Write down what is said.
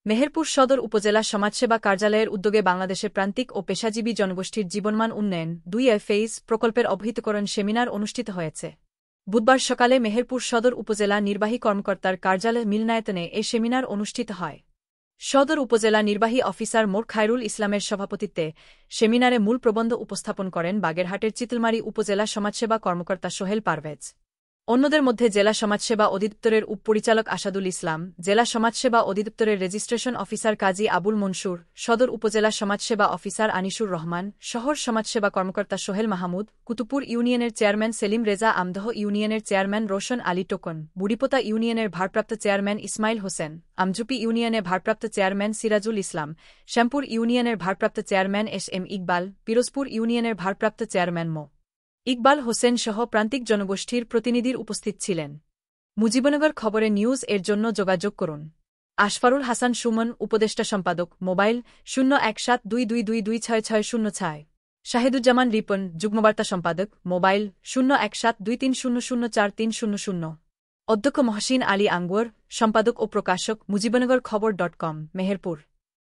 মেহেরপুর সদর উপজেলা সমাজসেবা কার্যালয়ের উদ্যোগে বাংলাদেশের প্রান্তিক ও পেশাজীবী জনগোষ্ঠীর জীবনমান উন্নয়ন 2 ফেজ প্রকল্পের অবহিতকরণ সেমিনার অনুষ্ঠিত হয়েছে। বুধবার সকালে মেহেরপুর সদর উপজেলা নির্বাহী কর্মকর্তার কার্যালয় মিলনায়তনে এ সেমিনার অনুষ্ঠিত হয়। সদর উপজেলা নির্বাহী অফিসার মোর খায়রুল ইসলামের সভাপতিত্বে সেমিনারে মূল প্রবন্ধ উপস্থাপন করেন বাগেরহাটের চিতলমারী উপজেলা সমাজসেবা কর্মকর্তা সোহেল পারভেজ। অন্যদের মধ্যে জেলা সমাজসেবা অধিদপ্তরের উপপরিচালক আসাদুল ইসলাম, জেলা সমাজসেবা অধিদপ্তরের রেজিস্ট্রেশন অফিসার কাজী আবুল মনসুর, সদর উপজেলা সমাজসেবা অফিসার আনিসুর রহমান, শহর সমাজসেবা কর্মকর্তা সোহেল মাহমুদ, কুতুবপুর ইউনিয়নের চেয়ারম্যান সেলিম রেজা, আমদহ ইউনিয়নের চেয়ারম্যান রোশন আলী টোকন, বুড়িপোতা ইউনিয়নের ভারপ্রাপ্ত চেয়ারম্যান ইসমাইল হোসেন, আমজুপি ইউনিয়নের ভারপ্রাপ্ত চেয়ারম্যান সিরাজুল ইসলাম, শ্যামপুর ইউনিয়নের ভারপ্রাপ্ত চেয়ারম্যান এস ইকবাল, পিরোজপুর ইউনিয়নের ভারপ্রাপ্ত চেয়ারম্যান মো ইকবাল হোসেন সহ প্রান্তিক জনগোষ্ঠীর প্রতিনিধির উপস্থিত ছিলেন। মুজিবনগর খবরে নিউজ এর জন্য যোগাযোগ করুন। আশফারুল হাসান সুমন, উপদেষ্টা সম্পাদক, মোবাইল 01722226606। শাহিদুজ্জামান রিপন, যুগ্মবার্তা সম্পাদক, মোবাইল 01723004300। অধ্যক্ষ মহসিন আলী আঙ্গুয়ার, সম্পাদক ও প্রকাশক, মুজিবনগর খবর.com, মেহেরপুর।